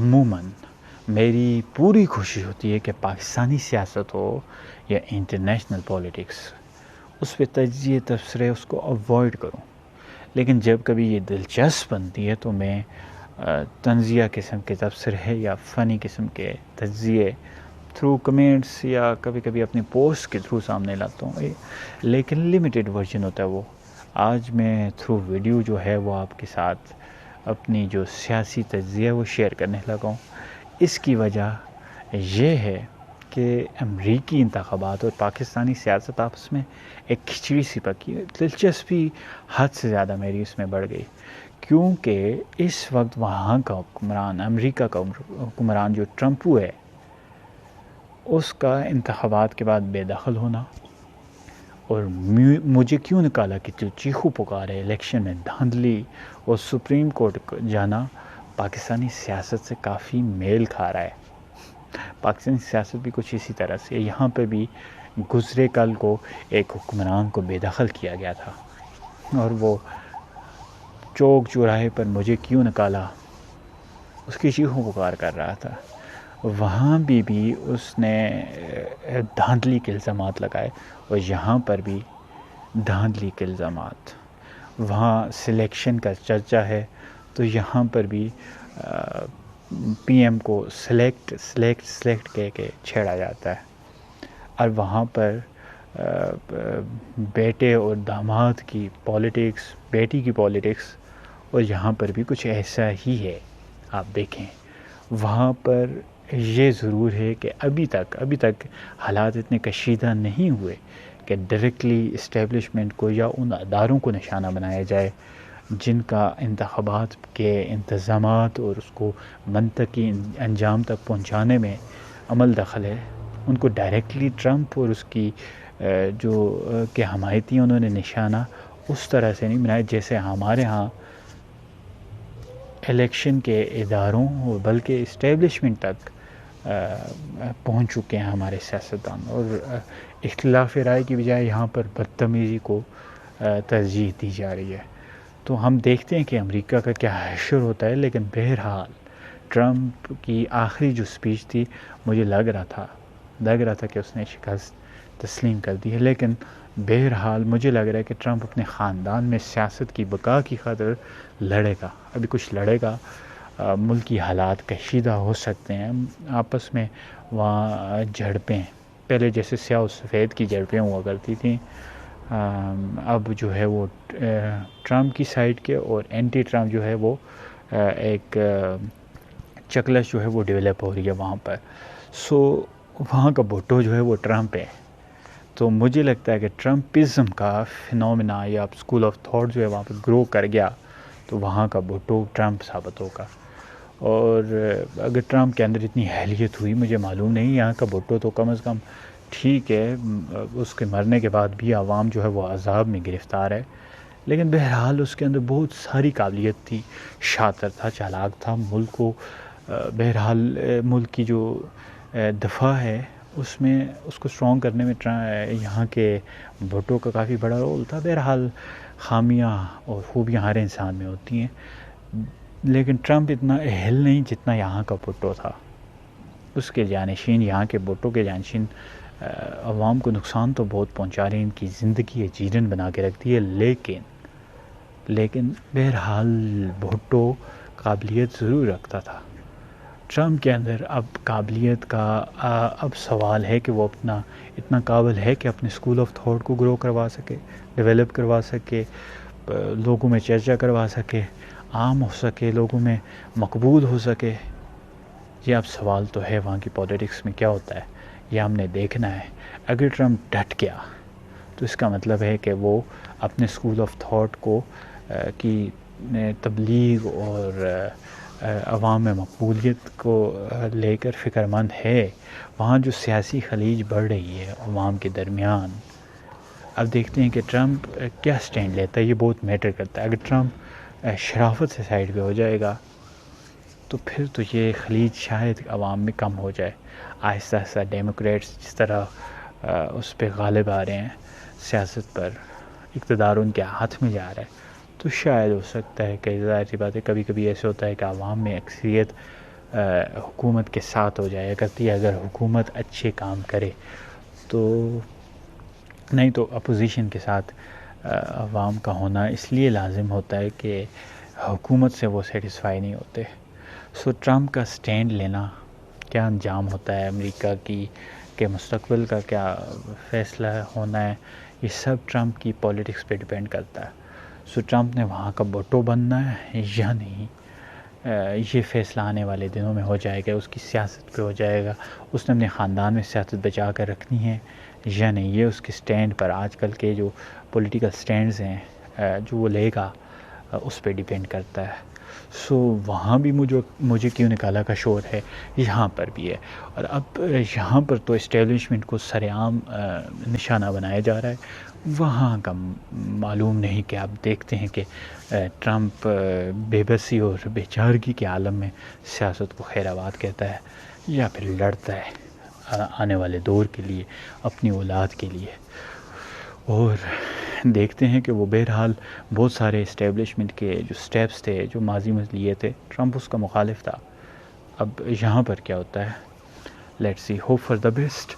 عموماً میری پوری کوشش ہوتی ہے کہ پاکستانی سیاست ہو یا انٹرنیشنل پولیٹکس، اس پہ تجزیے تبصرے اس کو اوائڈ کروں، لیکن جب کبھی یہ دلچسپ بنتی ہے تو میں طنزیہ قسم کے تبصرے یا فنی قسم کے تجزیے تھرو کمنٹس یا کبھی کبھی اپنی پوسٹ کے تھرو سامنے لاتا ہوں، لیکن لمیٹڈ ورژن ہوتا ہے وہ۔ آج میں تھرو ویڈیو جو ہے وہ آپ کے ساتھ اپنی جو سیاسی تجزیہ وہ شیئر کرنے لگا ہوں۔ اس کی وجہ یہ ہے کہ امریکی انتخابات اور پاکستانی سیاست آپس میں ایک کھچڑی سی پکی ہے۔ دلچسپی حد سے زیادہ میری اس میں بڑھ گئی، کیونکہ اس وقت وہاں کا حکمران، امریکہ کا حکمران جو ٹرمپ ہے، اس کا انتخابات کے بعد بے دخل ہونا اور مجھے کیوں نکالا کہ جو چیخو پکار ہے الیکشن میں دھاندلی اور سپریم کورٹ جانا پاکستانی سیاست سے کافی میل کھا رہا ہے۔ پاکستانی سیاست بھی کچھ اسی طرح سے، یہاں پہ بھی گزرے کل کو ایک حکمران کو بے دخل کیا گیا تھا اور وہ چوک چوراہے پر مجھے کیوں نکالا اس کی چیخو پکار کر رہا تھا۔ وہاں بھی اس نے دھاندلی کے الزامات لگائے اور یہاں پر بھی دھاندلی کے الزامات۔ وہاں سلیکشن کا چرچا ہے تو یہاں پر بھی پی ایم کو سلیکٹ کہہ کے چھیڑا جاتا ہے، اور وہاں پر بیٹے اور داماد کی پالیٹکس، بیٹی کی پالیٹکس، اور یہاں پر بھی کچھ ایسا ہی ہے۔ آپ دیکھیں وہاں پر یہ ضرور ہے کہ ابھی تک حالات اتنے کشیدہ نہیں ہوئے کہ ڈائریکٹلی اسٹیبلشمنٹ کو یا ان اداروں کو نشانہ بنایا جائے جن کا انتخابات کے انتظامات اور اس کو منطقی انجام تک پہنچانے میں عمل دخل ہے، ان کو ڈائریکٹلی ٹرمپ اور اس کی جو کہ حمایتی انہوں نے نشانہ اس طرح سے نہیں بنایا جیسے ہمارے ہاں الیکشن کے اداروں بلکہ اسٹیبلشمنٹ تک پہنچ چکے ہیں ہمارے سیاستدان، اور اختلاف رائے کی بجائے یہاں پر بدتمیزی کو ترجیح دی جا رہی ہے۔ تو ہم دیکھتے ہیں کہ امریکہ کا کیا حشر ہوتا ہے، لیکن بہرحال ٹرمپ کی آخری جو سپیچ تھی مجھے لگ رہا تھا کہ اس نے شکست تسلیم کر دی ہے، لیکن بہرحال مجھے لگ رہا ہے کہ ٹرمپ اپنے خاندان میں سیاست کی بقا کی خاطر لڑے گا، ابھی کچھ لڑے گا۔ ملکی حالات کشیدہ ہو سکتے ہیں، آپس میں وہاں جھڑپیں پہلے جیسے سیاہ و سفید کی جھڑپیں ہوا کرتی تھیں، اب جو ہے وہ ٹرمپ کی سائڈ کے اور اینٹی ٹرمپ جو ہے وہ ایک چکلش جو ہے وہ ڈیولپ ہو رہی ہے وہاں پر۔ سو وہاں کا بھٹو جو ہے وہ ٹرمپ ہے، تو مجھے لگتا ہے کہ ٹرمپزم کا فینومینا یا اسکول آف تھاٹ جو ہے وہاں پہ گرو کر گیا تو وہاں کا بھٹو ٹرمپ ثابت ہوگا۔ اور اگر ٹرمپ کے اندر اتنی اہلیت ہوئی، مجھے معلوم نہیں، یہاں کا بھٹو تو کم از کم ٹھیک ہے، اس کے مرنے کے بعد بھی عوام جو ہے وہ عذاب میں گرفتار ہے، لیکن بہرحال اس کے اندر بہت ساری قابلیت تھی، شاطر تھا، چالاک تھا، ملک کو بہرحال ملک کی جو دفاع ہے اس میں اس کو اسٹرانگ کرنے میں یہاں کے بھٹو کا کافی بڑا رول تھا۔ بہرحال خامیاں اور خوبیاں ہر انسان میں ہوتی ہیں، لیکن ٹرمپ اتنا اہل نہیں جتنا یہاں کا بھٹو تھا۔ اس کے جانشین، یہاں کے بھٹو کے جانشین عوام کو نقصان تو بہت پہنچا رہے ہیں، ان کی زندگی جیرن بنا کے رکھتی ہے، لیکن بہرحال بھٹو قابلیت ضرور رکھتا تھا۔ ٹرمپ کے اندر اب قابلیت کا اب سوال ہے کہ وہ اتنا قابل ہے کہ اپنے اسکول آف تھاٹ کو گرو کروا سکے، ڈیولپ کروا سکے، لوگوں میں چرچا کروا سکے، عام ہو سکے، لوگوں میں مقبول ہو سکے۔ یہ اب سوال تو ہے وہاں کی پولیٹکس میں کیا ہوتا ہے، یہ ہم نے دیکھنا ہے۔ اگر ٹرمپ ڈٹ گیا تو اس کا مطلب ہے کہ وہ اپنے اسکول آف تھاٹ کو کی تبلیغ اور عوام میں مقبولیت کو لے کر فکر مند ہے۔ وہاں جو سیاسی خلیج بڑھ رہی ہے عوام کے درمیان، اب دیکھتے ہیں کہ ٹرمپ کیا سٹینڈ لیتا ہے، یہ بہت میٹر کرتا ہے۔ اگر ٹرمپ شرافت سے سائڈ پہ ہو جائے گا تو پھر تو یہ خلیج شاید عوام میں کم ہو جائے۔ آہستہ آہستہ ڈیموکریٹس جس طرح اس پہ غالب آ رہے ہیں، سیاست پر اقتدار ان کے ہاتھ میں جا رہا ہے، تو شاید ہو سکتا ہے کہ ظاہر سی بات ہے کبھی کبھی ایسے ہوتا ہے کہ عوام میں اکثریت حکومت کے ساتھ ہو جایا کرتی ہے اگر حکومت اچھے کام کرے، تو نہیں تو اپوزیشن کے ساتھ عوام کا ہونا اس لیے لازم ہوتا ہے کہ حکومت سے وہ سیٹسفائی نہیں ہوتے۔ سو ٹرمپ کا سٹینڈ لینا، کیا انجام ہوتا ہے امریکہ کی کہ مستقبل کا کیا فیصلہ ہونا ہے، یہ سب ٹرمپ کی پولیٹکس پہ ڈیپینڈ کرتا ہے۔ سو ٹرمپ نے وہاں کا بٹو بننا ہے یا نہیں، یہ فیصلہ آنے والے دنوں میں ہو جائے گا، اس کی سیاست پہ ہو جائے گا، اس نے اپنے خاندان میں سیاست بچا کر رکھنی ہے یا نہیں، یہ اس کے سٹینڈ پر، آج کل کے جو پولیٹیکل سٹینڈز ہیں جو وہ لے گا اس پہ ڈیپینڈ کرتا ہے۔ سو وہاں بھی مجھے کیوں نکالا کا شور ہے، یہاں پر بھی ہے، اور اب یہاں پر تو اسٹیبلشمنٹ کو سر عام نشانہ بنایا جا رہا ہے، وہاں کا معلوم نہیں کہ آپ دیکھتے ہیں کہ ٹرمپ بے بسی اور بے چارگی کے عالم میں سیاست کو خیر آباد کہتا ہے یا پھر لڑتا ہے آنے والے دور کے لیے، اپنی اولاد کے لیے۔ اور دیکھتے ہیں کہ وہ بہرحال بہت سارے اسٹیبلشمنٹ کے جو سٹیپس تھے جو ماضی میں لیے تھے، ٹرمپ اس کا مخالف تھا۔ اب یہاں پر کیا ہوتا ہے، let's see, hope for the best.